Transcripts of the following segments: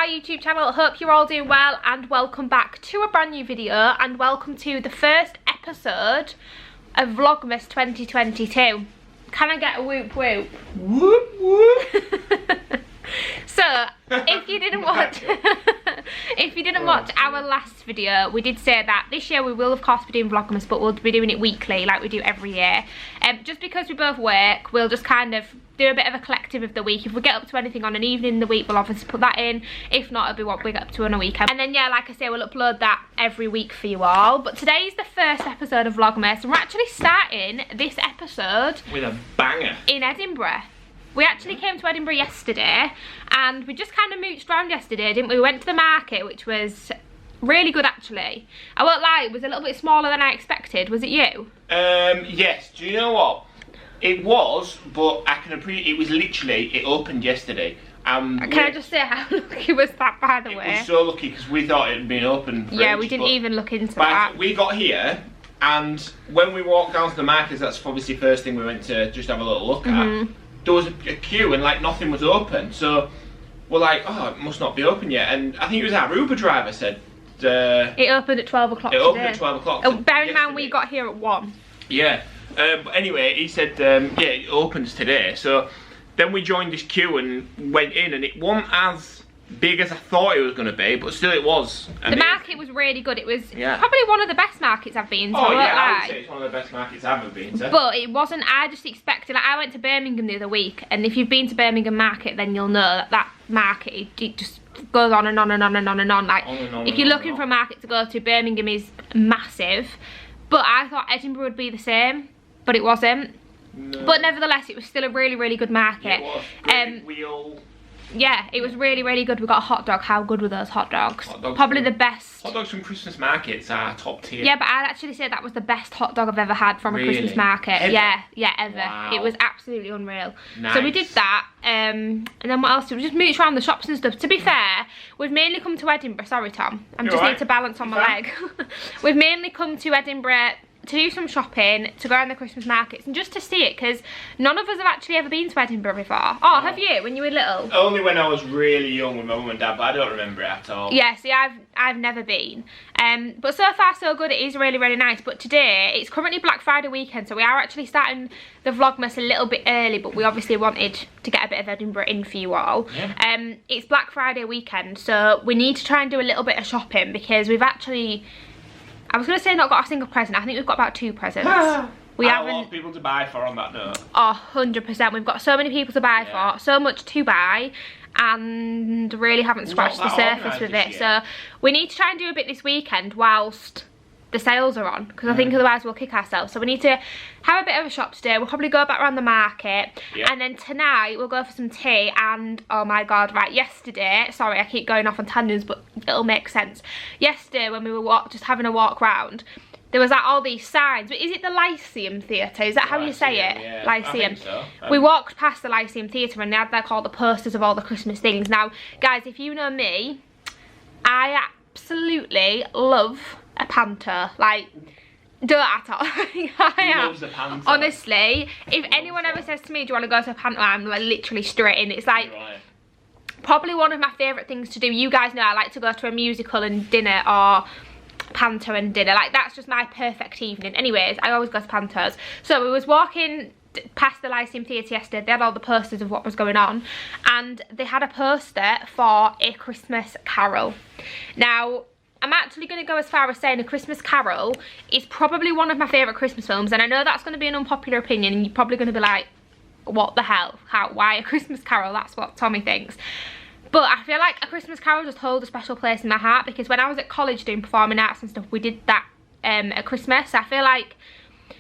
our YouTube channel. Hope you're all doing well and welcome back to a brand new video and welcome to the first episode of Vlogmas 2022. Can I get a whoop whoop? Whoop whoop. So, if you didn't watch our last video, we did say that this year we will of course be doing Vlogmas, but we'll be doing it weekly like we do every year. Just because we both work, we'll just kind of do a bit of a collective of the week. If we get up to anything on an evening in the week, we'll obviously put that in. If not, it'll be what we get up to on a weekend. And then yeah, like I say, we'll upload that every week for you all. But today is the first episode of Vlogmas, and we're actually starting this episode with a banger in Edinburgh. We actually came to Edinburgh yesterday and we just kind of mooched around yesterday, didn't we? We went to the market, which was really good actually. I won't lie, it was a little bit smaller than I expected. Was it you? Yes. Do you know what? It was, but I can appreciate it was literally, it opened yesterday. Can I just say how lucky was that, by the way? It was so lucky because we thought it had been open for yeah, ages, we didn't even look into that. We got here and when we walked down to the market, that's obviously the first thing we went to just have a little look at. There was a queue and like nothing was open, so we're like, oh, it must not be open yet. And I think it was our Uber driver said it opened at 12 o'clock. It opened at 12 o'clock. Oh, bear in mind we got here at 1. Yeah, but anyway, he said yeah, it opens today. So then we joined this queue and went in, and it wasn't as big as I thought it was going to be, but still it was amazing. The market was really good. It was probably one of the best markets I've been to. Oh yeah, I would say it's one of the best markets I've ever been to. But it wasn't, I just expected, like I went to Birmingham the other week, and if you've been to Birmingham market, then you'll know that that market, it just goes on and on and on and on and on. Like, if you're looking for a market to go to, Birmingham is massive. But I thought Edinburgh would be the same, but it wasn't. No. But nevertheless, it was still a really, really good market. It was. Yeah, it was really, really good. We got a hot dog. How good were those hot dogs? Probably the best. Hot dogs from Christmas markets are top tier. Yeah, but I'd actually say that was the best hot dog I've ever had from a Christmas market. Ever? Yeah, ever. Wow. It was absolutely unreal. Nice. So we did that. And then what else? We just moved around the shops and stuff. To be fair, we've mainly come to Edinburgh. Sorry, Tom. I just need to balance on my leg. We've mainly come to Edinburgh to do some shopping, to go around the Christmas markets and just to see it, because none of us have actually ever been to Edinburgh before. Oh, no. Have you, when you were little? Only when I was really young with my mum and dad, but I don't remember it at all. Yeah, see, I've never been. But so far so good. It is really, really nice. But today, it's currently Black Friday weekend, so we are actually starting the Vlogmas a little bit early, but we obviously wanted to get a bit of Edinburgh in for you all. Yeah. It's Black Friday weekend, so we need to try and do a little bit of shopping, because we've actually, I was going to say not got a single present. I think we've got about 2 presents. We haven't. A lot of people to buy for on that note. Oh, 100%. We've got so many people to buy for, so much to buy, and really haven't scratched the surface with it. So we need to try and do a bit this weekend whilst the sales are on, because I think otherwise we'll kick ourselves. So we need to have a bit of a shop today. We'll probably go back around the market, and then tonight we'll go for some tea. And oh my god, right, yesterday, sorry I keep going off on tangents, but it'll make sense. Yesterday when we were just having a walk round, there was like all these signs. Is it the Lyceum Theatre? Is that how you say it? Yeah, Lyceum. I think so. We walked past the Lyceum Theatre and they had like all the posters of all the Christmas things. Now guys, if you know me, I absolutely love a panto. Like, don't at all. Honestly, if anyone ever says to me, do you want to go to a panto, I'm like literally straight in. It's like probably one of my favourite things to do. You guys know I like to go to a musical and dinner, or panto and dinner. Like, that's just my perfect evening. Anyways, I always go to pantos. So we was walking past the Lyceum Theatre yesterday. They had all the posters of what was going on, and they had a poster for A Christmas Carol. Now, I'm actually going to go as far as saying A Christmas Carol is probably one of my favourite Christmas films, and I know that's going to be an unpopular opinion, and you're probably going to be like, what the hell? Why A Christmas Carol? That's what Tommy thinks. But I feel like A Christmas Carol just holds a special place in my heart, because when I was at college doing performing arts and stuff, we did that at Christmas. I feel like,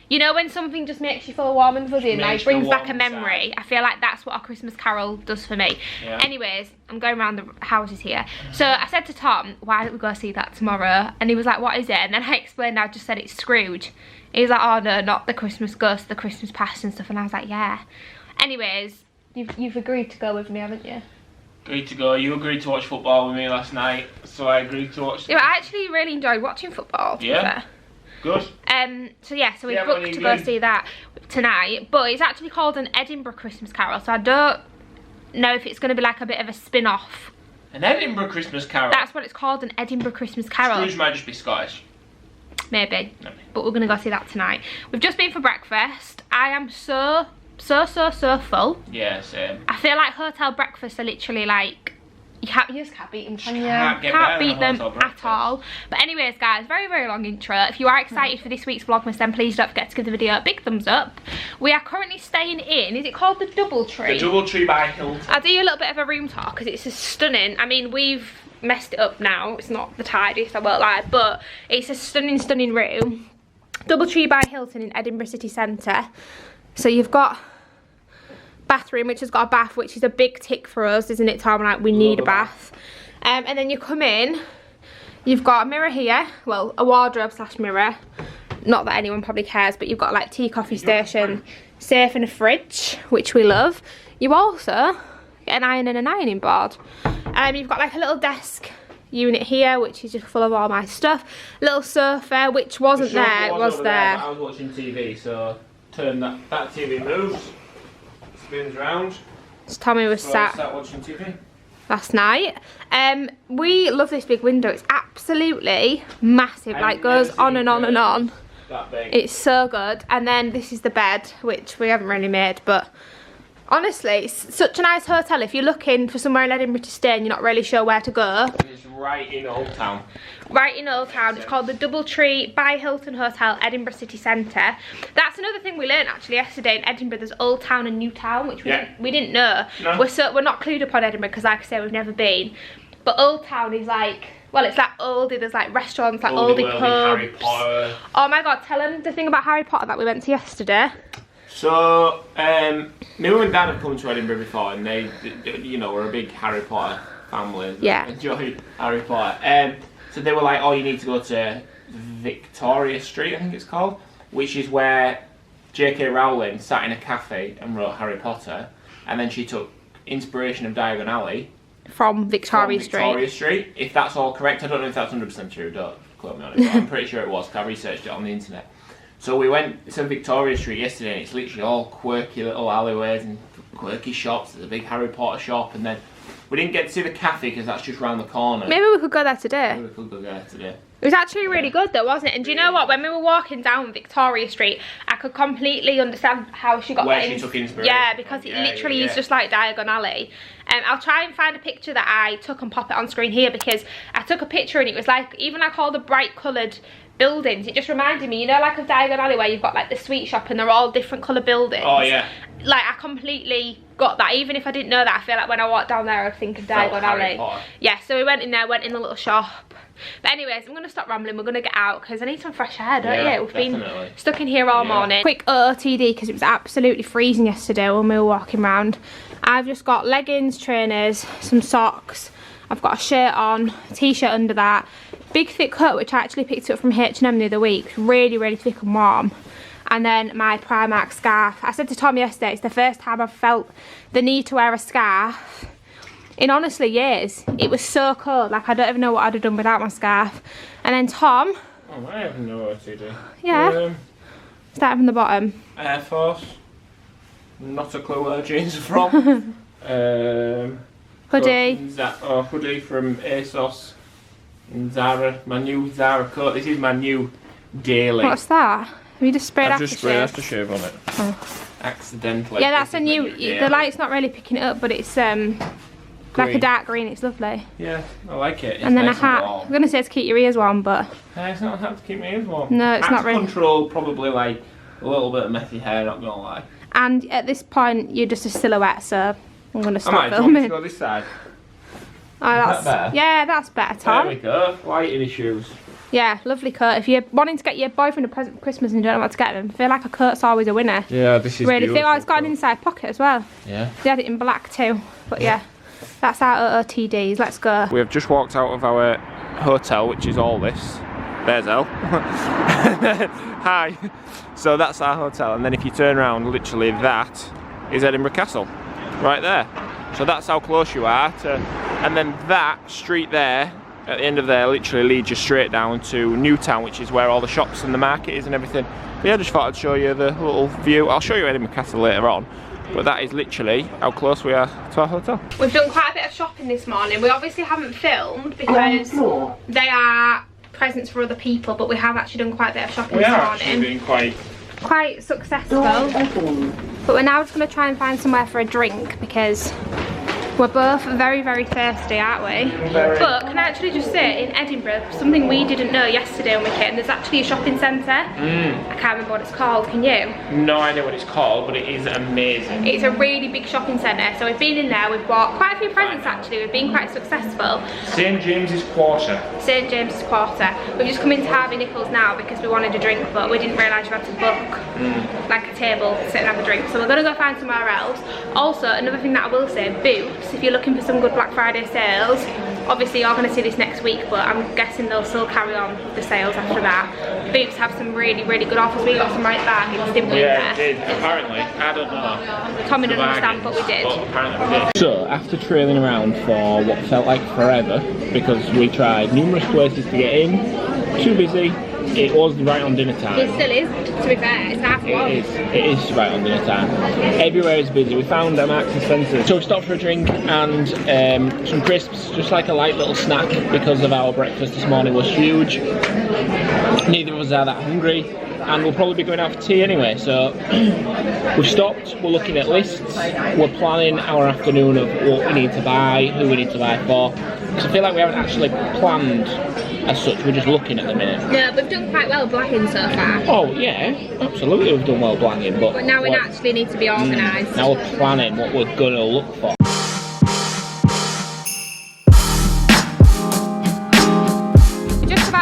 you know, when something just makes you feel warm and fuzzy and like brings back a memory, I feel like that's what A Christmas Carol does for me. Yeah. Anyways, I'm going around the houses here. So I said to Tom, why don't we go see that tomorrow? And he was like, what is it? And then I explained, I just said it's Scrooge. He was like, oh no, not the Christmas Ghost, the Christmas Past and stuff. And I was like, yeah. Anyways, you've agreed to go with me, haven't you? Agreed to go. You agreed to watch football with me last night, so I agreed to watch. Yeah, I actually really enjoyed watching football. Yeah. Good. So yeah, so we booked to go see that tonight, but it's actually called an Edinburgh Christmas Carol, so I don't know if it's going to be like a bit of a spin-off An Edinburgh Christmas Carol. That's what it's called, an Edinburgh Christmas Carol. Scrooge might just be Scottish. Maybe. But we're going to go see that tonight. We've just been for breakfast. I am so full. Yeah, same. I feel like hotel breakfasts are literally like, you just can't beat them, can you? Can't beat them at all. But anyways, guys, very long intro. If you are excited for this week's Vlogmas, then please don't forget to give the video a big thumbs up. We are currently staying in, is it called the Doubletree? The Doubletree by Hilton. I'll do you a little bit of a room tour because it's just stunning. I mean, we've messed it up now. It's not the tidiest, I won't lie, but it's a stunning room. Doubletree by Hilton in Edinburgh city centre. So you've got bathroom, which has got a bath, which is a big tick for us, isn't it, Tom? Like, we need a bath. And then you come in, you've got a mirror here, well, a wardrobe slash mirror. Not that anyone probably cares, but you've got like tea, coffee station, safe and a fridge, which we love. You also get an iron and an ironing board. You've got like a little desk unit here, which is just full of all my stuff. Little sofa, which wasn't there, it was there. I was watching TV, so turn that TV moves. Spins round. So Tommy was sat watching TV last night. We love this big window. It's absolutely massive. Like, goes on and on and on. That big. It's so good. And then this is the bed, which we haven't really made, but honestly, it's such a nice hotel. If you're looking for somewhere in Edinburgh to stay and you're not really sure where to go, it's right in Old Town. Right in Old Town. It's called the Doubletree by Hilton Hotel, Edinburgh city centre. That's another thing we learned actually yesterday in Edinburgh. There's Old Town and New Town, which we didn't know. No. We're not clued up on Edinburgh because, like I say, we've never been. But Old Town is like, well, it's like oldie. There's like restaurants, like oldie pubs. Harry Potter. Oh my God! Tell them the thing about Harry Potter that we went to yesterday. So, me and Dad have come to Edinburgh before, and they, you know, we're a big Harry Potter family. Yeah. Enjoy Harry Potter. So they were like, oh, you need to go to Victoria Street, I think it's called, which is where J.K. Rowling sat in a cafe and wrote Harry Potter, and then she took inspiration of Diagon Alley from Victoria Street. If that's all correct, I don't know if that's 100% true, don't quote me on it, but I'm pretty sure it was, because I researched it on the internet. So we went to Victoria Street yesterday, and it's literally all quirky little alleyways and quirky shops. There's a big Harry Potter shop, and then we didn't get to see the cafe because that's just round the corner. Maybe we could go there today. Maybe we could go there today. It was actually really good though, wasn't it? And do you know what? When we were walking down Victoria Street, I could completely understand how she got where she took inspiration. Yeah, because it literally is just like Diagon Alley. I'll try and find a picture that I took and pop it on screen here, because I took a picture and it was like, even like all the bright coloured buildings, it just reminded me, you know, like of Diagon Alley where you've got like the sweet shop and they're all different colour buildings. Oh yeah. Like, I completely got that. Even if I didn't know that, I feel like when I walked down there I'd think of Diagon Alley. Yeah, so we went in there, went in the little shop. But anyways, I'm going to stop rambling. We're going to get out because I need some fresh air, don't you? We've been stuck in here all morning. Quick OOTD because it was absolutely freezing yesterday when we were walking around. I've just got leggings, trainers, some socks. I've got a shirt on, a t-shirt under that. Big thick coat, which I actually picked up from H&M the other week. Really thick and warm. And then my Primark scarf. I said to Tom yesterday, it's the first time I've felt the need to wear a scarf in honestly years. It was so cold, like I don't even know what I'd have done without my scarf. And then Tom. Oh, I have no idea. Yeah. Start from the bottom. Air Force. Not a clue where the jeans are from. Hoodie. Hoodie from ASOS. And Zara. My new Zara coat. This is my new daily. What's that? Have you just sprayed aftershave? I've just sprayed aftershave on it. Oh. Accidentally. Yeah, that's a new. The light's not really picking it up, but it's like a dark green. It's lovely. Yeah, I like it. It's and then nice a hat. I'm gonna say to keep your ears warm, but it's not a hat to keep my ears warm. No, it's not really. Control probably like a little bit of messy hair. Not gonna lie. And at this point, you're just a silhouette, so I'm gonna stop filming. I might go this side. Oh, that's better. Yeah, that's better, Tom. There we go. Light in his shoes. Yeah, lovely coat. If you're wanting to get your boyfriend a present for Christmas and you don't know what to get them, I feel like a coat's always a winner. Yeah, this is really beautiful. Oh, it's got an inside pocket as well. Yeah. They had it in black too. But yeah, that's our OOTDs. Let's go. We have just walked out of our hotel, which is all this. There's Elle. Hi. So that's our hotel, and then if you turn around, literally that is Edinburgh Castle, right there. So that's how close you are to, and then that street there, at the end of there, literally leads you straight down to Newtown, which is where all the shops and the market is and everything. But yeah, I just thought I'd show you the little view. I'll show you Edinburgh Castle later on. But that is literally how close we are to our hotel. We've done quite a bit of shopping this morning. We obviously haven't filmed because they are presents for other people, but we have actually done quite a bit of shopping this morning. We are actually being quite successful. But we're now just going to try and find somewhere for a drink because we're both very, very thirsty, aren't we? But can I actually just say, in Edinburgh, something we didn't know yesterday when we came, there's actually a shopping centre. I can't remember what it's called, can you? No idea what it's called, but it is amazing. It's a really big shopping centre, so we've been in there, we've bought quite a few presents actually, we've been quite successful. St James's Quarter. St James's Quarter. We've just come into Harvey Nichols now because we wanted a drink, but we didn't realise you had to book like a table to sit and have a drink. So we're going to go find somewhere else. Also, another thing that I will say, Boots, if you're looking for some good Black Friday sales, obviously you're going to see this next week, but I'm guessing they'll still carry on with the sales after that. Boots have some really, really good offers. We got some right bargains, didn't we? Yeah, we did. Apparently. I don't know. Tommy didn't understand, but we did. But apparently we did. So, after trailing around for what felt like forever, because we tried numerous places to get in, too busy, it was right on dinner time. It still is, to be fair, it's half one. It is right on dinner time. Everywhere is busy. We found Marks and Spencer's. So we stopped for a drink and some crisps, just like a light little snack because of our breakfast this morning was huge. Neither of us are that hungry and we'll probably be going out for tea anyway, so we've stopped, we're looking at lists, we're planning our afternoon of what we need to buy, who we need to buy for, because I feel like we haven't actually planned as such, we're just looking at the minute. Yeah, we've done quite well blagging so far. Oh yeah, absolutely we've done well blagging, but now we actually need to be organised. Now we're planning what we're going to look for.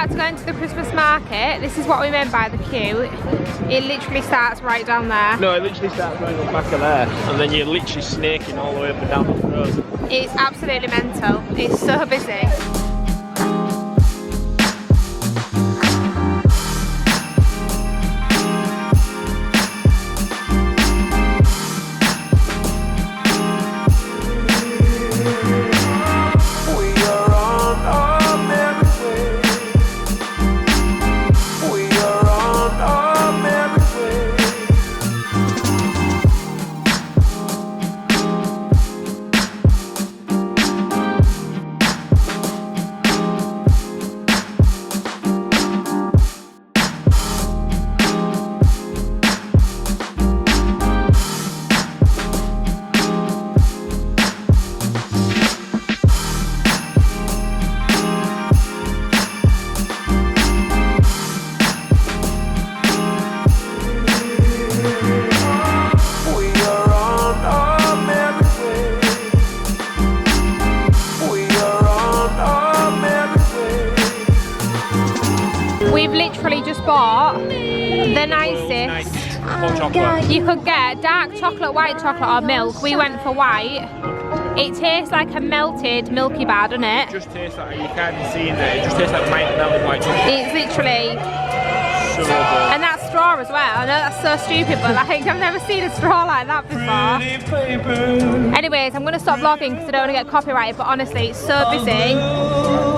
To go into the Christmas market. This is what we meant by the queue. It literally starts right down there. No, it literally starts right up back of there, and then you're literally snaking all the way up and down the road. It's absolutely mental. It's so busy. We've literally just bought the nicest. You could get dark chocolate, white chocolate or milk. We went for white. It tastes like a melted Milky Bar, doesn't it? It just tastes like, you can't even see in there, it just tastes like melted white chocolate. It's literally so good. And that straw as well. I know that's so stupid, but like I've never seen a straw like that before. Anyways, I'm gonna stop vlogging because I don't want to get copyrighted, but honestly it's so busy.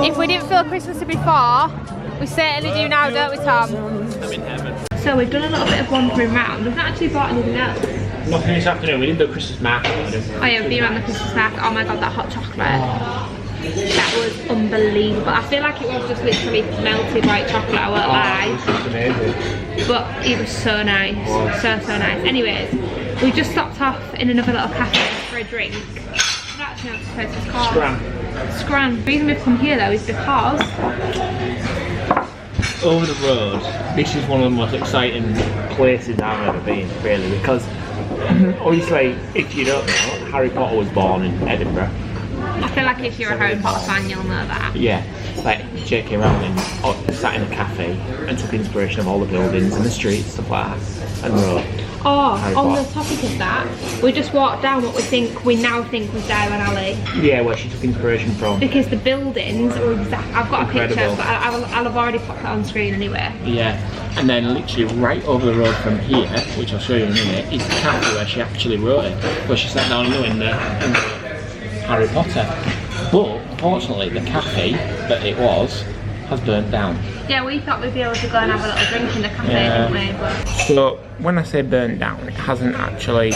If we didn't feel Christmassy before, we certainly do now, don't we, Tom? I'm in heaven. So we've done a little bit of wandering around. We've not actually bought anything else. Nothing this afternoon. We did the Christmas market. Oh yeah, we've been around the Christmas market. Oh my god, that hot chocolate. That was unbelievable. I feel like it was just literally melted white chocolate, I won't lie. It's amazing. But it was so nice. So nice. Anyways, we just stopped off in another little cafe for a drink. I don't actually know what this place is called. Scran. The reason we've come here though is because over the road, this is one of the most exciting places I've ever been, really, because obviously, if you don't know, Harry Potter was born in Edinburgh. I feel like if you're a Harry Potter fan, you'll know that. Yeah, like J.K. Rowling sat in a cafe and took inspiration of all the buildings and the streets, stuff like that, and wrote Oh, on the topic of that, we just walked down what we now think was Diagon Alley. Yeah, where she took inspiration from. Because the buildings are exact. I've got incredible. A picture, but I'll have already popped it on screen anyway. Yeah, and then literally right over the road from here, which I'll show you in a minute, is the cafe where she actually wrote it, where she sat down and wrote in Harry Potter. But unfortunately, the cafe that it was has burnt down. Yeah, we thought we'd be able to go and have a little drink in the cafe, didn't we? But so when I say burnt down, it hasn't actually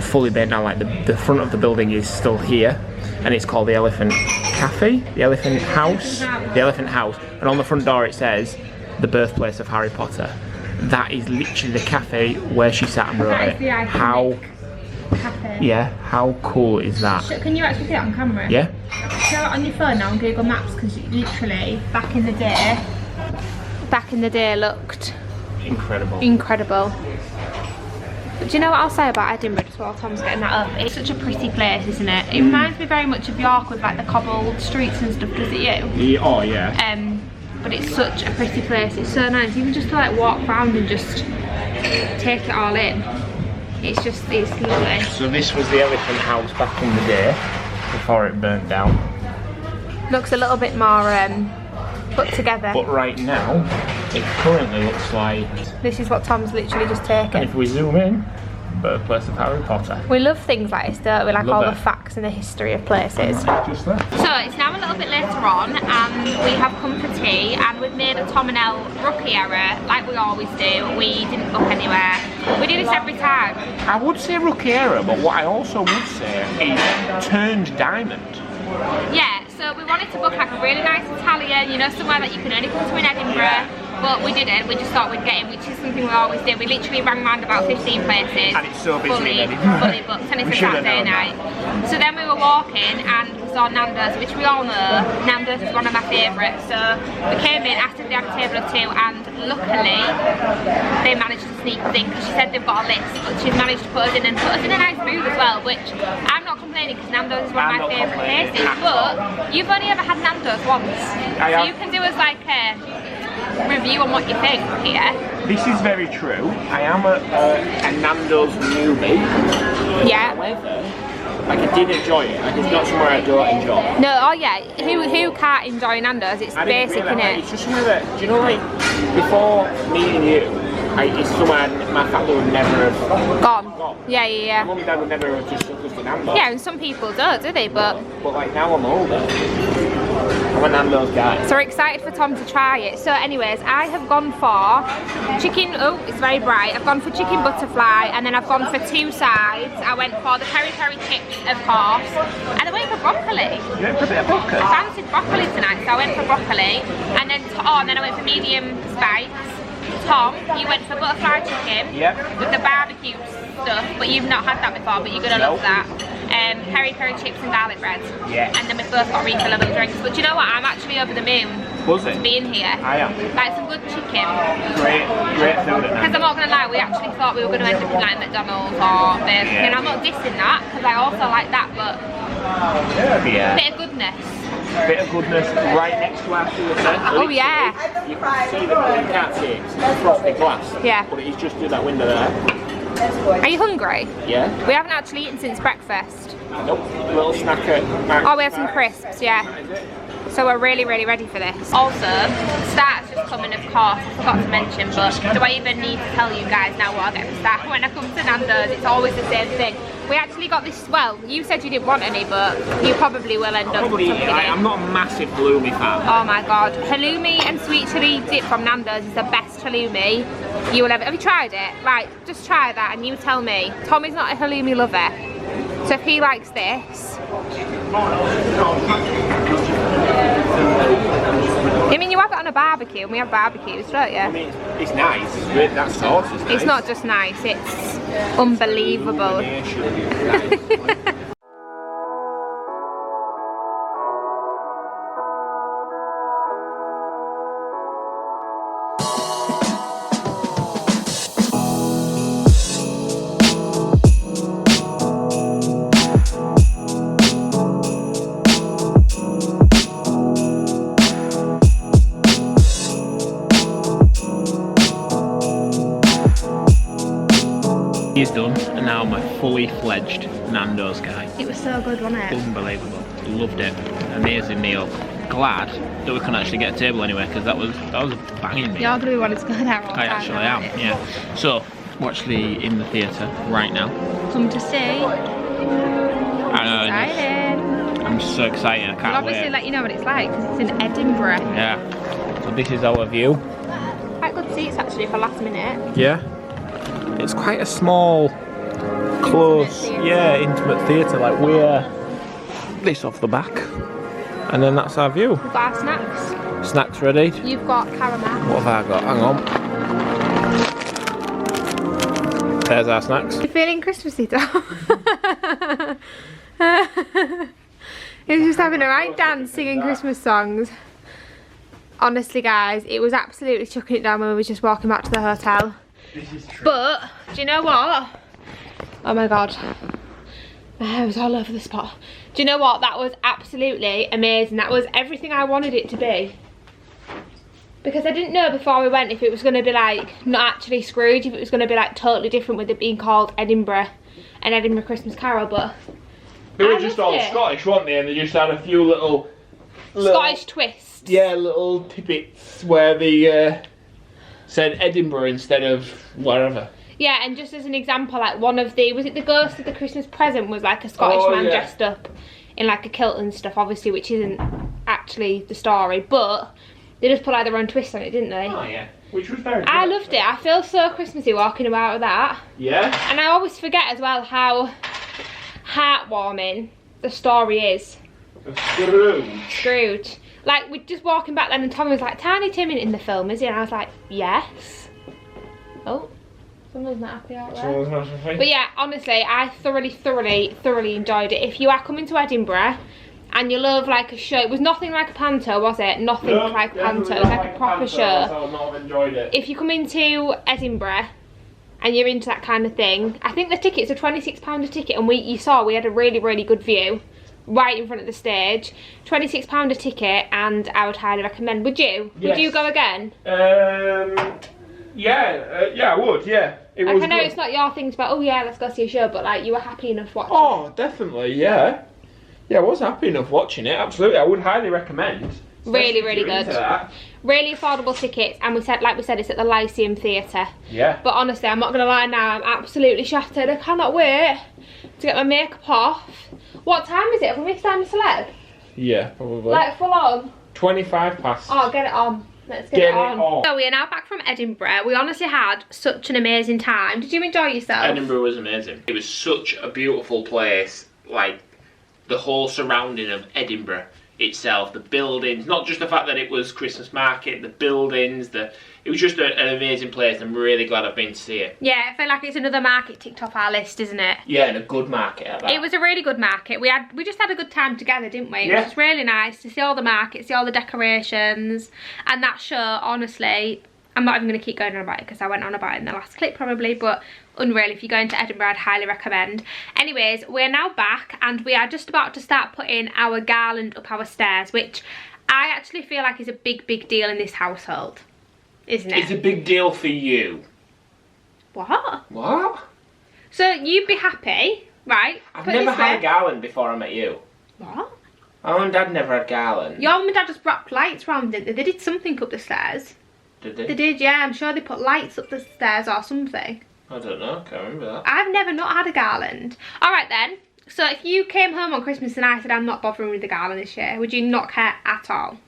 fully burnt down. Like the front of the building is still here, and it's called the Elephant Cafe, the Elephant House, the Elephant House. And on the front door it says the birthplace of Harry Potter. That is literally the cafe where she sat and wrote it. How? Cafe. Yeah, how cool is that? Can you actually see it on camera? Yeah. Show it on your phone now on Google Maps, because literally back in the day looked incredible. Incredible. But do you know what I'll say about Edinburgh, just while Tom's getting that up? It's such a pretty place, isn't it? It reminds me very much of York with like the cobbled streets and stuff, does it you? Oh yeah. But it's such a pretty place. It's so nice, even just to like walk around and just take it all in. It's lovely. So this was the Elephant House back in the day, before it burnt down. Looks a little bit more put together. But right now, it currently looks like... This is what Tom's literally just taken. And if we zoom in, birthplace of Harry Potter. We love things like this, don't we? Like all the facts and the history of places. Just there. So it's now a little bit later on, and we have come for tea, and we've made a Tom&EL rookie error, like we always do. We didn't book anywhere. We do this every time. I would say rookie error, but what I also would say is turned diamond. Yeah, so we wanted to book like a really nice Italian, you know, somewhere that you can only come to in Edinburgh. But we didn't, we just thought we'd get in, which is something we always do. We literally rang around about 15 places. And it's so busy fully booked, and it's a Saturday night. So then we were walking and we saw Nando's, which we all know, Nando's is one of my favourites. So we came in, asked if they had a table or two, and luckily they managed to sneak us in, because she said they've got a list, but she's managed to put us in and put us in a nice mood as well, which I'm not complaining, because Nando's is one of my favourite places. But you've only ever had Nando's once. So you can do us like a review on what you think here. This is very true. I am a Nando's newbie. Yeah. However, like I did enjoy it. Like it's not somewhere I don't enjoy. No, oh yeah. Who can't enjoy Nando's? It's basic, innit? It's just somewhere that, do you know, like before meeting you, it's somewhere my family would never have gone. Yeah. My mum and dad would never have just took us to Nando's. Yeah, and some people don't, do they? But like now I'm older, I'm a Nando's guy. So we're excited for Tom to try it. So anyways, I have gone for chicken, oh, it's very bright. I've gone for chicken butterfly, and then I've gone for two sides. I went for the peri peri chips, of course, and I went for broccoli. You went for a bit of broccoli? I fancied broccoli tonight, so I went for broccoli, and then I went for medium spice. Tom, you went for butterfly chicken with the barbecue stuff, but you've not had that before, but you're gonna love that. Peri peri chips and garlic bread. Yeah. And then we both got refillable drinks. But do you know what? I'm actually over the moon to be in here. I am. Like some good chicken. Great food at night. Because I'm not gonna lie, we actually thought we were gonna end up in like McDonald's or Burger King. And I'm not dissing that, because I also like that, but bit of goodness. Bit of goodness right next to our theatre. Oh yeah. You can see the can't see it. It's frosted glass. Yeah. But it's just through that window there. Are you hungry? Yeah. We haven't actually eaten since breakfast. Nope. Little snacker. Oh, we had some crisps, yeah. So we're really ready for this. Also, starters just coming, of course. I forgot to mention, but do I even need to tell you guys now what I get for starter? When I come to Nando's, it's always the same thing. We actually got this, well, you said you didn't want any, but you probably will end up with something. I'm not a massive halloumi fan. Oh my god. Halloumi and sweet chilli dip from Nando's is the best halloumi you will ever... Have you tried it? Right, just try that and you tell me. Tom is not a halloumi lover. So if he likes this... I mean, you have it on a barbecue, and we have barbecues, don't you? I mean, it's nice. That sauce is nice. It's not just nice, it's unbelievable. He's done, and now I'm a fully fledged Nando's guy. It was so good, wasn't it? Unbelievable. Loved it. Amazing meal. Glad that we couldn't actually get a table anywhere, because that was a banging meal. You're going to be wanting to go there all the time. I actually am, yeah. So, we're actually in the theatre right now. Come to see. I know. I'm so excited. I can't I'll obviously let you know what it's like, because it's in Edinburgh. Yeah. So this is our view. Quite good seats actually for last minute. Yeah. It's quite a small close, yeah, intimate theatre. Like we're this off the back, and then that's our view. We've got our snacks. Snacks ready. You've got caramel. What have I got? Hang on. There's our snacks. You're feeling Christmassy, Tom? He was just having a right dance singing Christmas songs. Honestly guys, it was absolutely chucking it down when we were just walking back to the hotel. This is true. But, do you know what? Oh my god. My hair was all over the spot. Do you know what? That was absolutely amazing. That was everything I wanted it to be. Because I didn't know before we went if it was going to be like, not actually Scrooge, if it was going to be like totally different with it being called Edinburgh, an Edinburgh Christmas Carol, but they were just all Scottish, weren't they? And they just had a few little Scottish twists. Yeah, little tidbits where they said Edinburgh instead of wherever. Yeah, and just as an example, like one of the, was it the Ghost of the Christmas Present was like a Scottish man dressed up in like a kilt and stuff, obviously, which isn't actually the story, but they just put like their own twist on it, didn't they? Oh yeah, which was very good. I loved it. I feel so Christmassy walking about with that. Yeah. And I always forget as well how heartwarming the story is. Scrooge. Like, we're just walking back then and Tommy was like, Tiny Tim in the film, is he? And I was like, yes. Oh, someone's not happy out there. But yeah, honestly, I thoroughly enjoyed it. If you are coming to Edinburgh and you love like a show, it was nothing like a panto, was it? Nothing like panto, it was like a proper show. I would not have enjoyed it. If you come into Edinburgh and you're into that kind of thing, I think the tickets are £26 a ticket, and you saw we had a really good view right in front of the stage. £26 a ticket, and I would highly recommend. Would you? Yes. Would you go again? Yeah, I would. Yeah, it like, was. I know good. It's not your thing to be, oh yeah, let's go see a show, but like you were happy enough watching. Oh, definitely, yeah. Yeah, I was happy enough watching it. Absolutely, I would highly recommend. Really good. Really affordable tickets, and like we said, it's at the Lyceum Theatre. Yeah. But honestly, I'm not gonna lie now, I'm absolutely shattered. I cannot wait to get my makeup off. What time is it? Have we missed time to celeb? Yeah, probably. Like full on? 25 past. Oh, get it on. Let's get it on. So we are now back from Edinburgh. We honestly had such an amazing time. Did you enjoy yourself? Edinburgh was amazing. It was such a beautiful place. Like, the whole surrounding of Edinburgh itself, the buildings, not just the fact that it was Christmas market, the buildings, it was just an amazing place. I'm really glad I've been to see it. Yeah, I feel like it's another market ticked off our list, isn't it? Yeah, and a good market at that. It was a really good market. We just had a good time together, didn't we? Yeah. It was really nice to see all the markets, see all the decorations, and that show, honestly, I'm not even going to keep going on about it because I went on about it in the last clip probably, but unreal. If you're going to Edinburgh, I'd highly recommend. Anyways, we're now back and we are just about to start putting our garland up our stairs, which I actually feel like is a big deal in this household, isn't it? It's a big deal for you. What? What? So you'd be happy, right? I've never had a garland before I met you. What? My mum and dad never had garland. Your mum and dad just wrapped lights around it. They did something up the stairs. Did they? They did, yeah. I'm sure they put lights up the stairs or something. I don't know, can't remember that. I've never not had a garland. Alright then, so if you came home on Christmas and I said I'm not bothering with the garland this year, would you not care at all?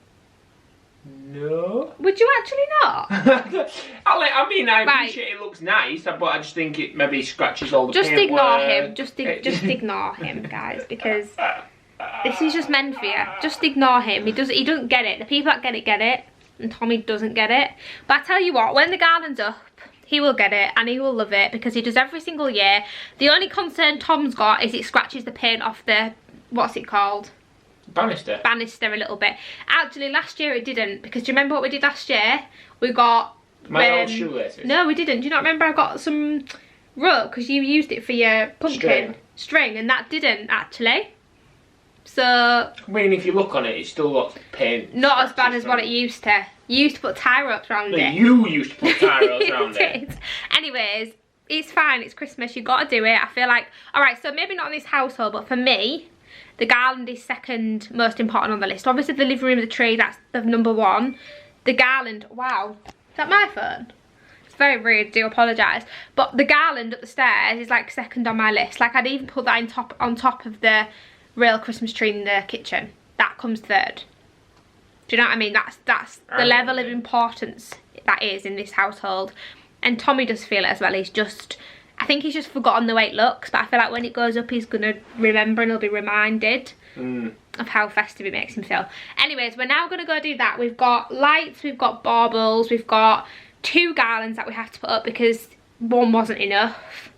No. Would you actually not? I mean, I appreciate it looks nice, but I just think it maybe scratches all the Just paintwork. ignore him. Just ignore him, guys, because this is just meant for you. Just ignore him. He doesn't get it. The people that get it, and Tommy doesn't get it. But I tell you what, when the garland's up, he will get it and he will love it because he does every single year. The only concern Tom's got is it scratches the paint off the, what's it called? Banister. Banister a little bit. Actually, last year it didn't, because do you remember what we did last year? We got... My old shoelaces. No, we didn't. Do you not remember I got some rope because you used it for your pumpkin string and that didn't actually. So... I mean, if you look on it, it's still got paint. Not as bad as what it used to. You used to put tie ropes around it. You used to put tie ropes around it. Anyways, it's fine. It's Christmas. You got to do it. I feel like... Alright, so maybe not in this household, but for me, the garland is second most important on the list. Obviously, the living room, the tree, that's the number one. The garland... Wow. Is that my phone? It's very rude. Do apologise. But the garland up the stairs is like second on my list. Like, I'd even put that on top of the real Christmas tree in the kitchen. That comes third. Do you know what I mean? That's the level of importance that is in this household. And Tommy does feel it as well. He's just, I think he's just forgotten the way it looks, but I feel like when it goes up he's gonna remember and he'll be reminded of how festive it makes him feel. Anyways, we're now gonna go do that. We've got lights, we've got baubles, we've got 2 garlands that we have to put up because one wasn't enough.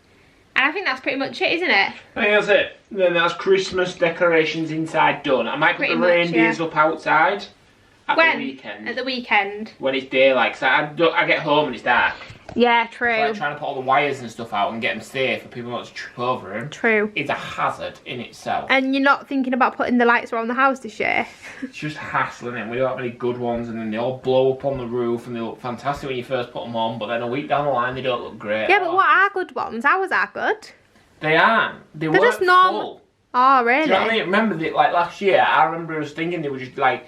And I think that's pretty much it, isn't it? I think that's it. Then that's Christmas decorations inside done. I might put the reindeers up outside at the weekend. At the weekend? When it's daylight, because I get home and it's dark. Yeah, true. So like trying to put all the wires and stuff out and get them safe for people not to trip over them. True. It's a hazard in itself. And you're not thinking about putting the lights around the house this year? It's just hassling it. We don't have any good ones, and then they all blow up on the roof and they look fantastic when you first put them on, but then a week down the line they don't look great. Yeah, but what are good ones? Ours are good. They aren't. They're just normal. Full. Oh, really? Do you know what I mean? Remember, like last year, I remember us thinking they were just like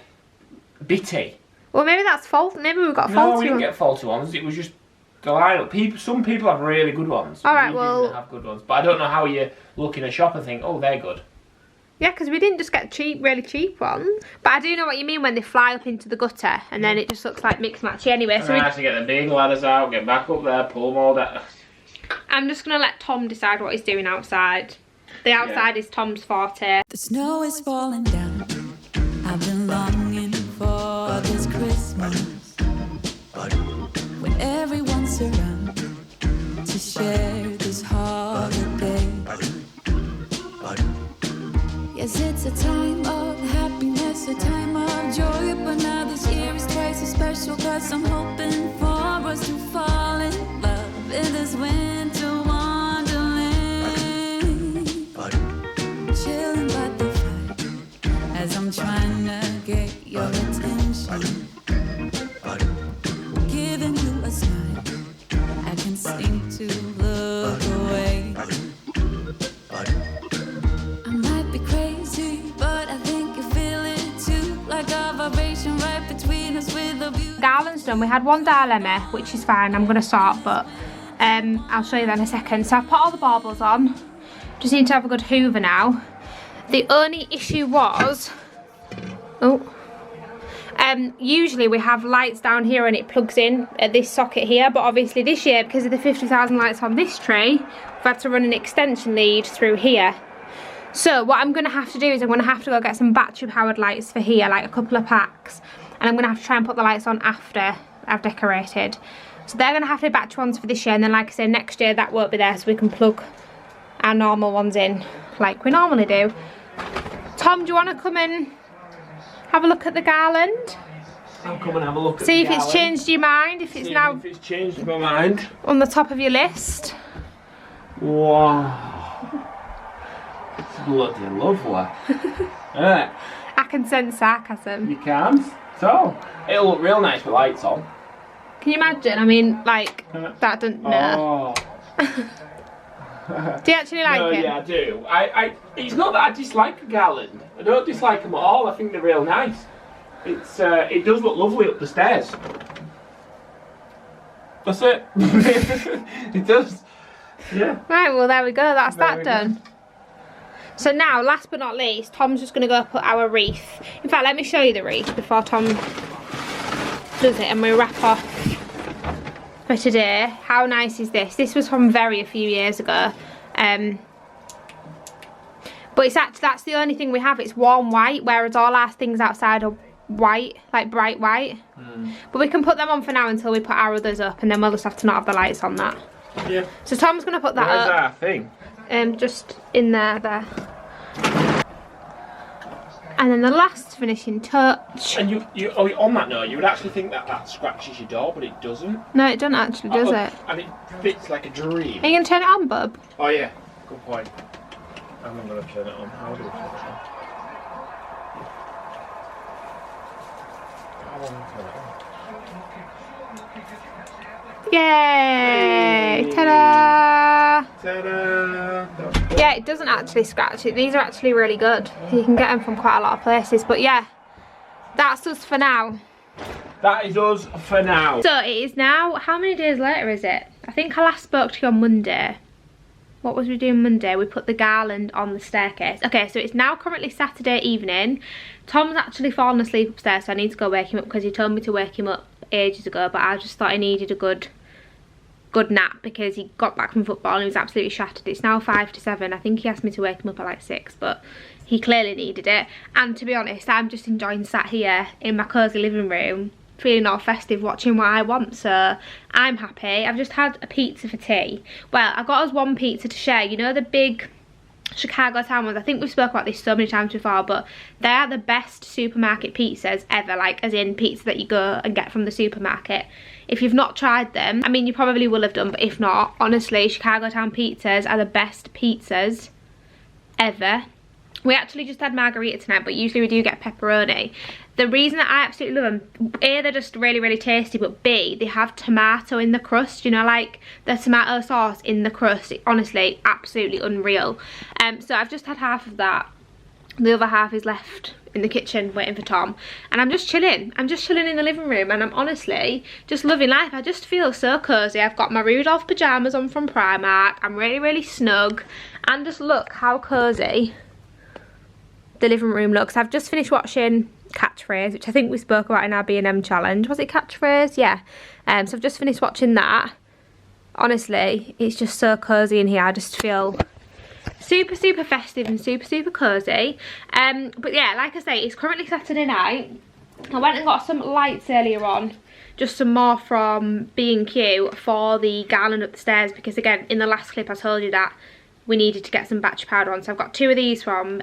bitty. Well, maybe that's faulty. Maybe we've got faulty ones. No, we didn't get faulty ones. It was just the lineup. Some people have really good ones. Alright, well, have good ones, but I don't know how you look in a shop and think, oh, they're good. Yeah, because we didn't just get really cheap ones. But I do know what you mean when they fly up into the gutter and then it just looks like mix matchy anyway. So I have to get the big ladders out, get back up there, pull them all down. I'm just going to let Tom decide what he's doing outside. The outside is Tom's forte. The snow is falling down. I've been longing for this Christmas, when everyone's around to share this holiday. Yes, it's a time of happiness, a time of joy, but now this year is twice as special, cause I'm hoping for us to fall in love in this winter wonderland. Chilling by the fire as I'm trying to get your attention, giving you a smile, I can seem to look away. I might be crazy, but I think you feel it too, like a vibration right between us with a view. Garland's done. We had one dilemma, which is fine. I'm going to sort, but I'll show you that in a second. So I've put all the baubles on. Just need to have a good hoover now. The only issue was, usually we have lights down here and it plugs in at this socket here, but obviously this year, because of the 50,000 lights on this tree, we've had to run an extension lead through here. So what I'm going to have to do is I'm going to have to go get some battery powered lights for here, like a couple of packs, and I'm going to have to try and put the lights on after I've decorated. So they're going to have to be battery ones for this year, and then like I said, next year that won't be there, so we can plug our normal ones in like we normally do. Tom, do you want to come and have a look at the garland? I'll come and have a look at see if it's changed your mind, if it's now if it's changed my mind on the top of your list. Wow. It's bloody lovely. Yeah. I can sense sarcasm. You can. So, it'll look real nice with lights on. Can you imagine? I mean, like, that doesn't... Oh. Do you actually like it? Yeah, I do. It's not that I dislike a garland. I don't dislike them at all. I think they're real nice. It does look lovely up the stairs. That's it. It does. Yeah. Right, well there we go. That's that done. So now, last but not least, Tom's just going to go put our wreath. In fact, let me show you the wreath before Tom does it, and we wrap off for today. How nice is this? This was from a few years ago. But it's actually, that's the only thing we have. It's warm white, whereas all our things outside are white, like bright white. But we can put them on for now until we put our others up, and then we'll just have to not have the lights on that. Yeah. So Tom's going to put that up. Where's our thing? Just in there. And then the last finishing touch. And you on that note, you would actually think that scratches your door, but it doesn't. No, it doesn't actually, does it? And it fits like a dream. Are you going to turn it on, bub? Oh yeah, good point. I'm not going to turn it on. How do we turn it on? How will I turn it on? Yay! Ta-da! Ta-da! Yeah, it doesn't actually scratch it. These are actually really good. You can get them from quite a lot of places. But yeah, that's us for now. That is us for now. So it is now, how many days later is it? I think I last spoke to you on Monday. What was we doing Monday? We put the garland on the staircase. Okay, so it's now currently Saturday evening. Tom's actually fallen asleep upstairs, so I need to go wake him up because he told me to wake him up ages ago, but I just thought I needed a good good nap because he got back from football and he was absolutely shattered. It's now 5 to 7. I think he asked me to wake him up at like 6, but he clearly needed it. And to be honest, I'm just enjoying sat here in my cosy living room, feeling all festive, watching what I want, so I'm happy. I've just had a pizza for tea. Well, I got us one pizza to share. You know the big Chicago town ones? I think we've spoken about this so many times before, but they are the best supermarket pizzas ever, like as in pizza that you go and get from the supermarket. If you've not tried them, I mean, you probably will have done, but if not, honestly, Chicago town pizzas are the best pizzas ever. We actually just had margarita tonight, but usually we do get pepperoni. The reason that I absolutely love them, A, they're just really, really tasty, but B, they have tomato in the crust, you know, like the tomato sauce in the crust. Honestly, absolutely unreal. So I've just had half of that. The other half is left in the kitchen waiting for Tom, and I'm just chilling. I'm just chilling in the living room, and I'm honestly just loving life. I just feel so cozy. I've got my Rudolph pyjamas on from Primark. I'm really, really snug, and just look how cozy the living room looks. I've just finished watching Catchphrase, which I think we spoke about in our B&M challenge. Was it Catchphrase? Yeah. So I've just finished watching that. Honestly, it's just so cozy in here. I just feel super, super festive and super, super cozy. But yeah, like I say, it's currently Saturday night. I went and got some lights earlier on, just some more from B&Q for the garland up the stairs, because again, in the last clip I told you that we needed to get some batch powder on. So I've got 2 of these from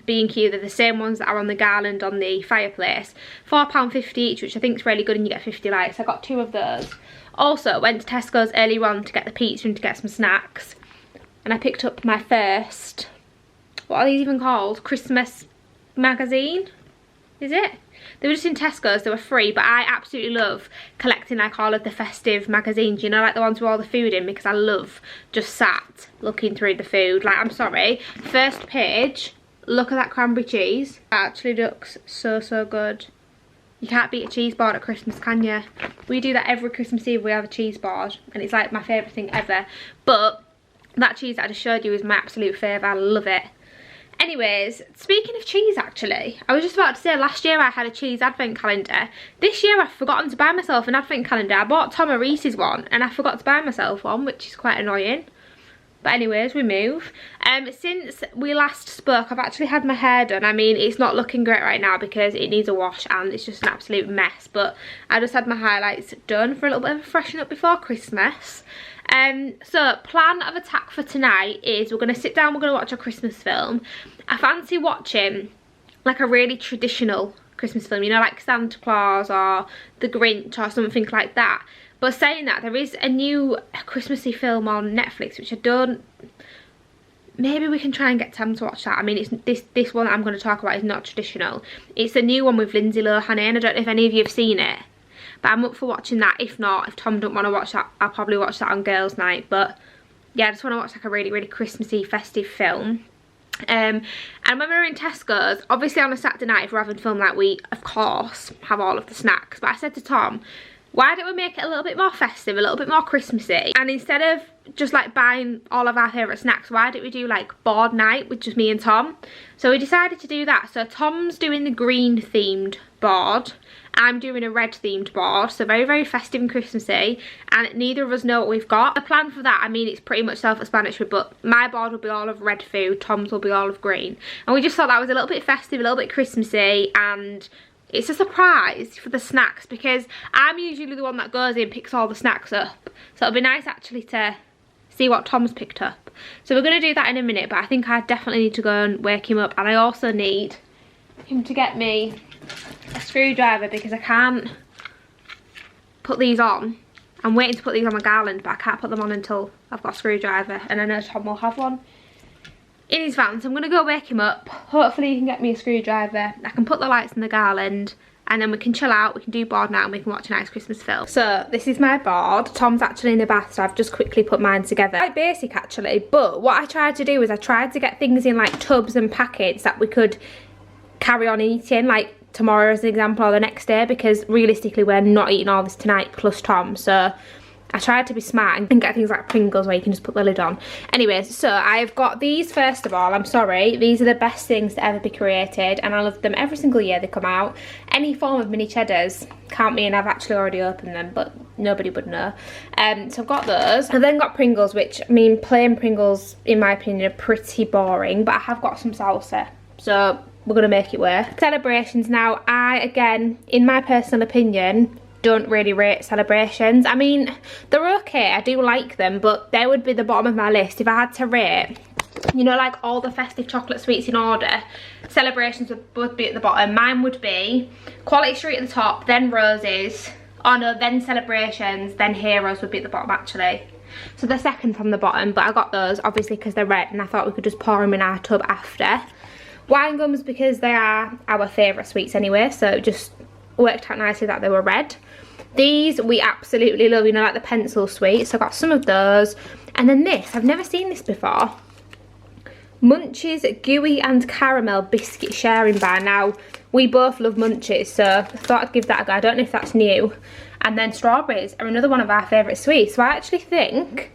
B&Q. They're the same ones that are on the garland on the fireplace. £4.50 each, which I think is really good, and you get 50 lights. I got 2 of those. Also, went to Tesco's earlier on to get the pizza and to get some snacks. And I picked up my first, what are these even called? Christmas magazine? Is it? They were just in Tesco's, they were free, but I absolutely love collecting like all of the festive magazines, you know, like the ones with all the food in, because I love just sat looking through the food. Like, I'm sorry, first page, look at that cranberry cheese. That actually looks so, so good. You can't beat a cheese board at Christmas, can you? We do that every Christmas Eve, we have a cheese board, and it's like my favourite thing ever. But that cheese that I just showed you is my absolute favourite, I love it. Anyways, speaking of cheese actually, I was just about to say last year I had a cheese advent calendar. This year I've forgotten to buy myself an advent calendar. I bought Tom and Reese's one and I forgot to buy myself one, which is quite annoying. But anyways, we move. Since we last spoke, I've actually had my hair done. I mean, it's not looking great right now because it needs a wash and it's just an absolute mess. But I just had my highlights done for a little bit of a freshen up before Christmas. So plan of attack for tonight is we're going to sit down, we're going to watch a Christmas film. I fancy watching like a really traditional Christmas film, you know, like Santa Claus or The Grinch or something like that. But saying that, there is a new Christmassy film on Netflix which I don't, maybe we can try and get Tam to watch that. I mean, it's this one that I'm going to talk about is not traditional. It's a new one with Lindsay Lohan in. I don't know if any of you have seen it, but I'm up for watching that. If not, if Tom don't want to watch that, I'll probably watch that on girls' night. But yeah, I just want to watch like a really, really Christmassy, festive film. And when we were in Tesco's, obviously on a Saturday night, if we're having film like we, of course, have all of the snacks. But I said to Tom, why don't we make it a little bit more festive, a little bit more Christmassy? And instead of just like buying all of our favourite snacks, why don't we do like board night with just me and Tom? So we decided to do that. So Tom's doing the green themed board. I'm doing a red themed board, so very, very festive and Christmassy, and neither of us know what we've got. The plan for that, I mean, it's pretty much self-explanatory, but my board will be all of red food, Tom's will be all of green. And we just thought that was a little bit festive, a little bit Christmassy, and it's a surprise for the snacks because I'm usually the one that goes in and picks all the snacks up. So it'll be nice actually to see what Tom's picked up. So we're going to do that in a minute, but I think I definitely need to go and wake him up, and I also need him to get me a screwdriver because I can't put these on. I'm waiting to put these on my garland, but I can't put them on until I've got a screwdriver, and I know Tom will have one in his van. So I'm going to go wake him up. Hopefully he can get me a screwdriver. I can put the lights in the garland and then we can chill out, we can do board night, and we can watch a nice Christmas film. So this is my board. Tom's actually in the bath, so I've just quickly put mine together. Quite basic actually, but what I tried to do is I tried to get things in like tubs and packets that we could carry on eating, like tomorrow as an example, or the next day, because realistically we're not eating all this tonight plus Tom. So I tried to be smart and get things like Pringles where you can just put the lid on. Anyways, so I've got these first of all. I'm sorry, these are the best things to ever be created and I love them every single year they come out. Any form of mini cheddars, count me in, I've actually already opened them, but nobody would know. So I've got those. I've then got Pringles, which, I mean, plain Pringles, in my opinion, are pretty boring, but I have got some salsa. So we're gonna make it work. Celebrations now, I, again, in my personal opinion, don't really rate celebrations. I mean, they're okay, I do like them, but they would be the bottom of my list if I had to rate. You know, like all the festive chocolate sweets in order, celebrations would be at the bottom. Mine would be Quality Street at the top, then Roses, oh no, then Celebrations, then Heroes would be at the bottom actually. So they're second from the bottom, but I got those obviously because they're red and I thought we could just pour them in our tub after. Wine gums because they are our favourite sweets anyway, so it just worked out nicely that they were red. These we absolutely love, you know, like the pencil sweets. So I got some of those. And then this, I've never seen this before. Munchies Gooey and Caramel Biscuit Sharing Bar. Now, we both love Munchies, so I thought I'd give that a go. I don't know if that's new. And then strawberries are another one of our favourite sweets. So I actually think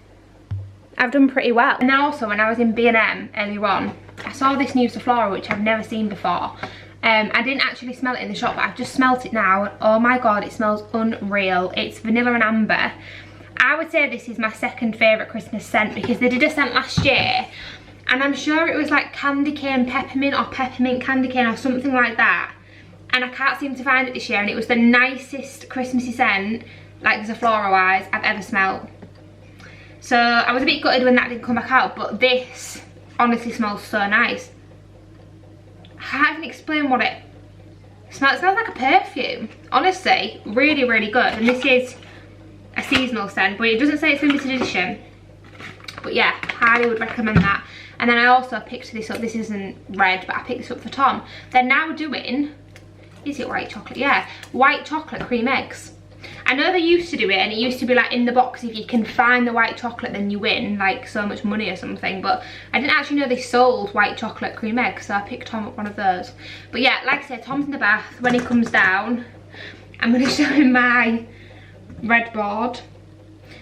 I've done pretty well. And then also when I was in B&M earlier on, I saw this new Sephora which I've never seen before. I didn't actually smell it in the shop, but I've just smelt it now, and oh my god, it smells unreal. It's vanilla and amber. I would say this is my second favourite Christmas scent because they did a scent last year, and I'm sure it was like candy cane peppermint or peppermint candy cane or something like that, and I can't seem to find it this year, and it was the nicest Christmassy scent, like Sephora wise, I've ever smelled. So I was a bit gutted when that didn't come back out, but this honestly smells so nice. I can't even explain what it smells. It smells like a perfume. Honestly, really, really good. And this is a seasonal scent, but it doesn't say it's limited edition. But yeah, highly would recommend that. And then I also picked this up. This isn't red, but I picked this up for Tom. They're now doing, is it white chocolate? Yeah, white chocolate cream eggs. I know they used to do it, and it used to be like in the box, if you can find the white chocolate then you win like so much money or something, but I didn't actually know they sold white chocolate cream eggs, so I picked Tom up one of those. But yeah, like I said, Tom's in the bath. When he comes down, I'm going to show him my red board,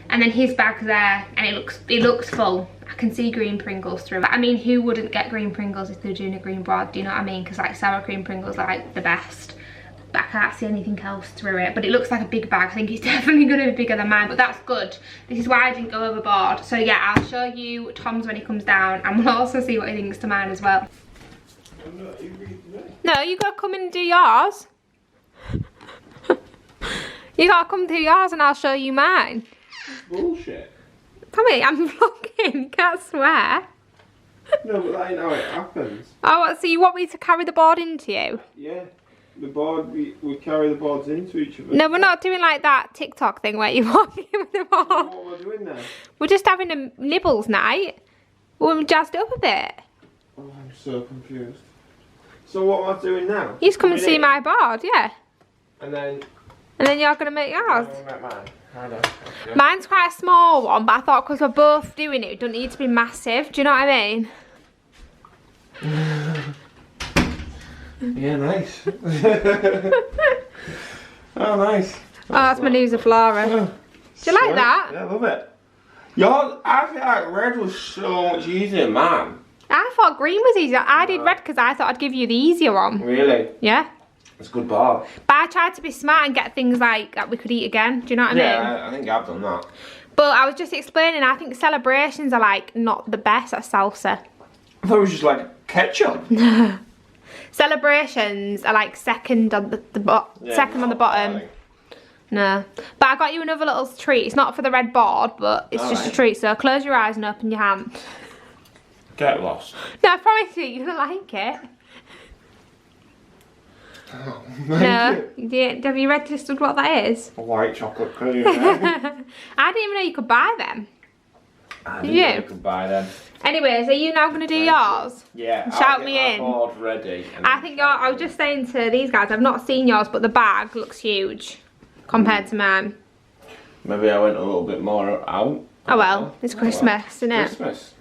and then his bag's there, and it looks full. I can see green Pringles through it. I mean, who wouldn't get green Pringles if they're doing a green board, do you know what I mean? Because like sour cream Pringles are like the best. But I can't see anything else through it. But it looks like a big bag. I think it's definitely going to be bigger than mine, but that's good. This is why I didn't go overboard. So yeah, I'll show you Tom's when he comes down, and we'll also see what he thinks to mine as well. No, you got to come and do yours. You got to come do yours and I'll show you mine. Bullshit. Tommy, I'm vlogging. You can't swear. No, but that ain't how it happens. Oh, what, so you want me to carry the board into you? Yeah. The board, we carry the boards into each other. No, we're not doing like that TikTok thing where you're walking with the board. What we're doing then? We're just having a nibbles night. We're jazzed up a bit. Oh, I'm so confused. So what am I doing now? You just come and see my board, yeah. And then you're going to make yours. Mine. Mine's quite a small one, but I thought because we're both doing it, it doesn't need to be massive. Do you know what I mean? Yeah, nice. Oh, nice. Oh, that's my new Sephora. Oh, do you like that? Yeah, I love it. Yours, I feel like red was so much easier, man. I thought green was easier. I did red because I thought I'd give you the easier one. Really? Yeah. It's a good bar. But I tried to be smart and get things like that we could eat again. Do you know what I mean? Yeah, I think I've done that. But I was just explaining, I think celebrations are like not the best at salsa. I thought it was just like ketchup. Celebrations are like second on second on the bottom. No. But I got you another little treat. It's not for the red board, but it's just a treat. So close your eyes and open your hand. Get lost. No, I promise you, you're gonna like it. Oh, Have you registered what that is? A white chocolate cream. I didn't even know you could buy them. I Did didn't know you? you could buy them. Anyways, are you now going to do yours? Yeah. Shout me in. Board ready. I think I was just saying to these guys, I've not seen yours, but the bag looks huge compared to mine. Maybe I went a little bit more out. Oh well, it's Christmas, isn't it? Christmas.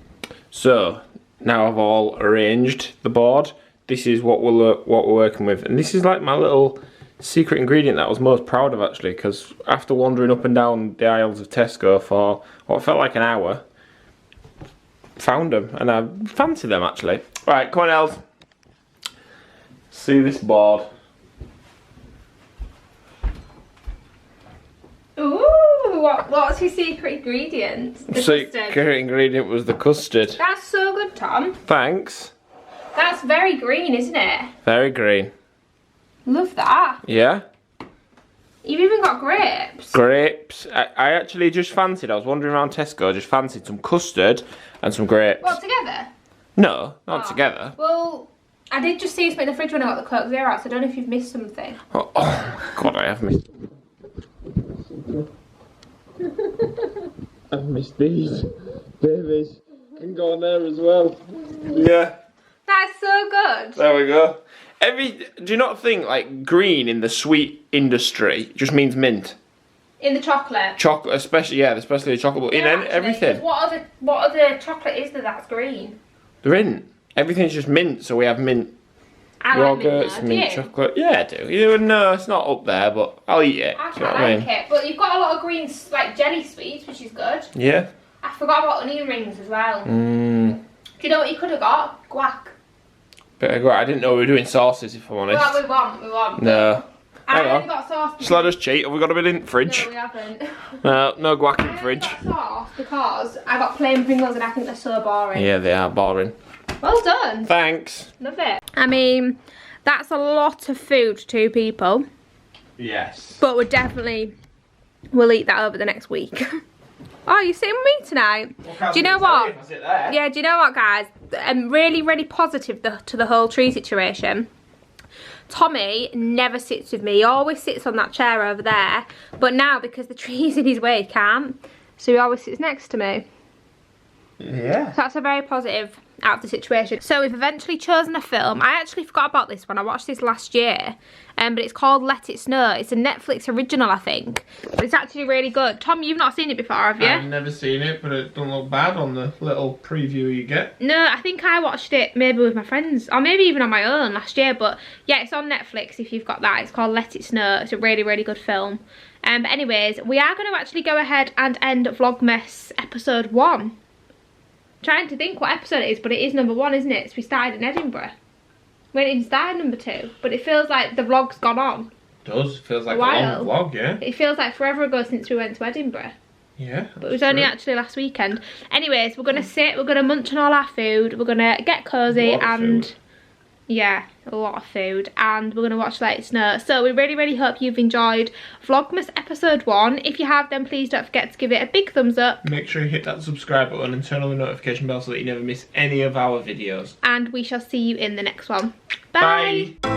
So now I've all arranged the board. This is what we're working with, and this is like my little secret ingredient that I was most proud of actually, because after wandering up and down the aisles of Tesco for what felt like an hour, found them and I fancy them actually. Right, come on Els. See this board. Ooh, what's your secret ingredient? The secret ingredient was the custard. That's so good, Tom. Thanks. That's very green, isn't it? Very green. Love that. Yeah? You've even got grapes. Grapes. I actually just fancied, I was wandering around Tesco, just fancied some custard and some grapes. What, together? No, not together. Well, I did just see something in the fridge when I got the Coke Zero out, so I don't know if you've missed something. Oh God, I have missed. I've missed these. Babies can go on there as well. Yeah. That's so good. There we go. Do you not think like green in the sweet industry just means mint? In the chocolate. Chocolate, especially the chocolate, but Yeah, in everything. What other chocolate is there that's green? There isn't. Everything's just mint, so we have mint I like yogurts, mint chocolate. Yeah, I do. No, it's not up there, but I'll eat it. I quite like it, but you've got a lot of green like jelly sweets, which is good. Yeah. I forgot about onion rings as well. Mmm. Do you know what you could have got? Guac. I didn't know we were doing sauces, if I'm honest. Well, we want. No. I Hang on. only got sauce. Shall I just cheat? Have we got a bit in the fridge? No, we haven't. No guac in the fridge. I only got sauce because I got plain Pringles and I think they're so boring. Yeah, they are boring. Well done. Thanks. Love it. I mean, that's a lot of food to 2 people. Yes. But we'll eat that over the next week. Oh, you're sitting with me tonight? Well, do you know what? If I sit there. Yeah, do you know what, guys? I'm really, really positive to the whole tree situation. Tommy never sits with me. He always sits on that chair over there. But now, because the tree's in his way, he can't. So he always sits next to me. Yeah. So that's a very positive out of the situation. So we've eventually chosen a film. I actually forgot about this one. I watched this last year. But it's called Let It Snow. It's a Netflix original, I think. But it's actually really good. Tom, you've not seen it before, have you? I've never seen it, but it doesn't look bad on the little preview you get. No, I think I watched it maybe with my friends. Or maybe even on my own last year. But yeah, it's on Netflix if you've got that. It's called Let It Snow. It's a really, really good film. But anyways, we are going to actually go ahead and end Vlogmas episode 1. Trying to think what episode it is, but it is number 1, isn't it? So we started in Edinburgh. We didn't start number 2, but it feels like the vlog's gone on. It does. Feels like a long vlog, yeah. It feels like forever ago since we went to Edinburgh. Yeah. But it was only actually last weekend. Anyways, we're going to sit, we're going to munch on all our food, we're going to get cosy and... Yeah, a lot of food, and we're going to watch Let It Snow. So we really, really hope you've enjoyed Vlogmas episode 1. If you have, then please don't forget to give it a big thumbs up. Make sure you hit that subscribe button and turn on the notification bell so that you never miss any of our videos. And we shall see you in the next one. Bye. Bye.